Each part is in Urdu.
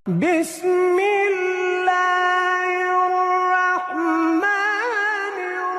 بسم اللہ الرحمن الرحیم۔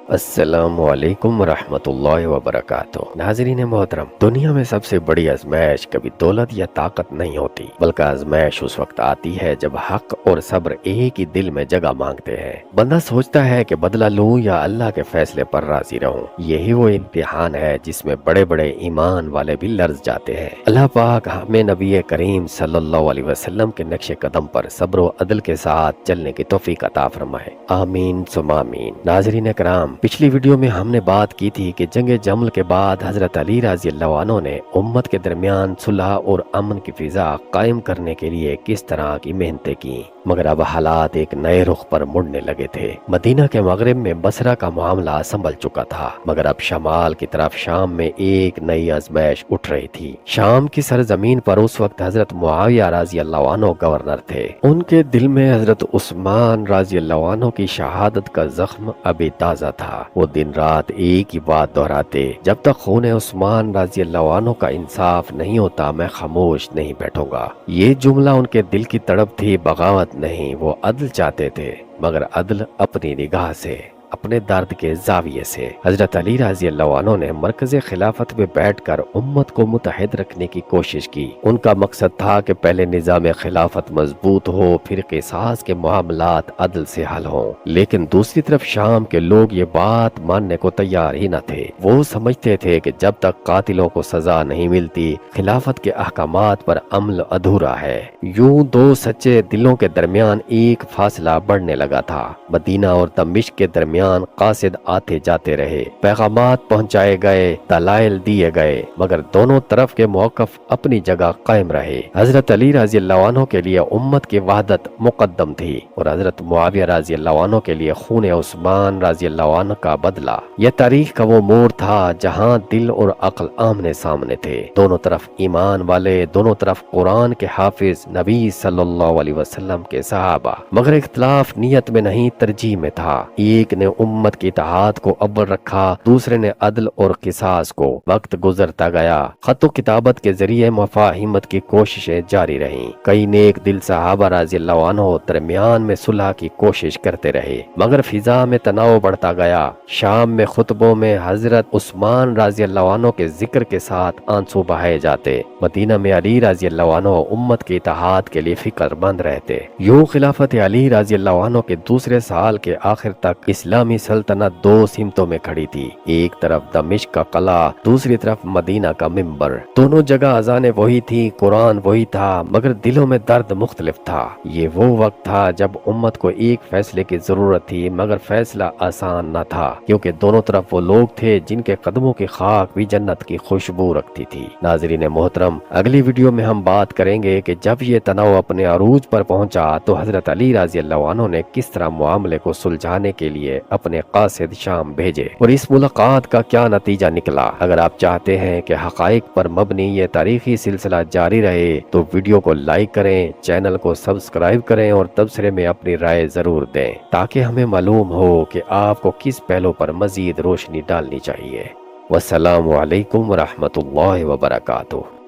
السلام علیکم ورحمۃ اللہ وبرکاتہ۔ ناظرین محترم، دنیا میں سب سے بڑی آزمائش کبھی دولت یا طاقت نہیں ہوتی، بلکہ آزمائش اس وقت آتی ہے جب حق اور صبر ایک ہی دل میں جگہ مانگتے ہیں۔ بندہ سوچتا ہے کہ بدلہ لوں یا اللہ کے فیصلے پر راضی رہوں۔ یہی وہ امتحان ہے جس میں بڑے بڑے ایمان والے بھی لرز جاتے ہیں۔ اللہ پاک ہمیں نبی کریم صلی اللہ علیہ وسلم کے نقش قدم پر صبر و عدل کے ساتھ چلنے کی توفیق عطا فرمائے، آمین ثم آمین۔ ناظرین کرام، پچھلی ویڈیو میں ہم نے بات کی تھی کہ جنگ جمل کے بعد حضرت علی رضی اللہ عنہ نے امت کے درمیان صلح اور امن کی فضا قائم کرنے کے لیے کس طرح کی محنتیں کی، مگر اب حالات ایک نئے رخ پر مڑنے لگے تھے۔ مدینہ کے مغرب میں بصرہ کا معاملہ سنبھل چکا تھا، مگر اب شمال کی طرف شام میں ایک نئی آزمائش اٹھ رہی تھی۔ شام کی سرزمین پر اس وقت حضرت معاویہ رضی اللہ عنہ گورنر تھے۔ ان کے دل میں حضرت عثمان رضی اللہ عنہ کی شہادت کا زخم ابھی تازہ تھا۔ وہ دن رات ایک ہی بات دہراتے، جب تک خون عثمان رضی اللہ عنہ کا انصاف نہیں ہوتا میں خاموش نہیں بیٹھوں گا۔ یہ جملہ ان کے دل کی تڑپ تھی، بغاوت نہیں۔ وہ عدل چاہتے تھے، مگر عدل اپنی نگاہ سے، اپنے درد کے زاویے سے۔ حضرت علی رضی اللہ عنہ نے مرکز خلافت میں بیٹھ کر امت کو متحد رکھنے کی کوشش کی۔ ان کا مقصد تھا کہ پہلے نظام خلافت مضبوط ہو، پھر قصاص کے معاملات عدل سے حل ہوں۔ لیکن دوسری طرف شام کے لوگ یہ بات ماننے کو تیار ہی نہ تھے۔ وہ سمجھتے تھے کہ جب تک قاتلوں کو سزا نہیں ملتی، خلافت کے احکامات پر عمل ادھورا ہے۔ یوں دو سچے دلوں کے درمیان ایک فاصلہ بڑھنے لگا تھا۔ مدینہ اور دمشق کے درمیان قاصد آتے جاتے رہے، پیغامات پہنچائے گئے، دلائل دیے گئے، مگر دونوں طرف کے موقف اپنی جگہ قائم رہے۔ حضرت علی رضی اللہ عنہ کے لیے امت کی وحدت مقدم تھی، اور حضرت معاویہ رضی اللہ عنہ کے لیے خون عثمان رضی اللہ عنہ کا بدلہ۔ یہ تاریخ کا وہ موڑ تھا جہاں دل اور عقل آمنے سامنے تھے۔ دونوں طرف ایمان والے، دونوں طرف قرآن کے حافظ، نبی صلی اللہ علیہ وسلم کے صحابہ، مگر اختلاف نیت میں نہیں، ترجیح میں تھا۔ ایک نے امت کی اتحاد کو اول رکھا، دوسرے نے عدل اور قصاص کو۔ وقت گزرتا گیا، خط و کتابت کے ذریعے مفاہمت کی کوششیں جاری رہیں۔ کئی نیک دل صحابہ رضی اللہ عنہ درمیان میں صلح کی کوشش کرتے رہے، مگر فضا میں تناؤ بڑھتا گیا۔ شام میں خطبوں میں حضرت عثمان رضی اللہ عنہ کے ذکر کے ساتھ آنسو بہائے جاتے، مدینہ میں علی رضی اللہ عنہ امت کے اتحاد کے لیے فکر مند رہتے۔ یوں خلافت علی رضی اللہ عنہ کے دوسرے سال کے آخر تک اسلامی سلطنت دو سمتوں میں کھڑی تھی، ایک طرف دمشق کا قلعہ، دوسری طرف مدینہ کا منبر۔ دونوں جگہ اذانیں وہی تھی، قرآن وہی تھا، مگر دلوں میں درد مختلف تھا۔ یہ وہ وقت تھا جب امت کو ایک فیصلے کی ضرورت تھی، مگر فیصلہ آسان نہ تھا، کیونکہ دونوں طرف وہ لوگ تھے جن کے قدموں کی خاک بھی جنت کی خوشبو رکھتی تھی۔ ناظرین محترم، اگلی ویڈیو میں ہم بات کریں گے کہ جب یہ تناؤ اپنے عروج پر پہنچا تو حضرت علی رضی اللہ عنہ نے کس طرح معاملے کو سلجھانے کے لیے اپنے قاصد شام بھیجے، اور اس ملاقات کا کیا نتیجہ نکلا۔ اگر آپ چاہتے ہیں کہ حقائق پر مبنی یہ تاریخی سلسلہ جاری رہے تو ویڈیو کو لائک کریں، چینل کو سبسکرائب کریں اور تبصرے میں اپنی رائے ضرور دیں، تاکہ ہمیں معلوم ہو کہ آپ کو کس پہلو پر مزید روشنی ڈالنی چاہیے۔ والسلام علیکم ورحمۃ اللہ وبرکاتہ۔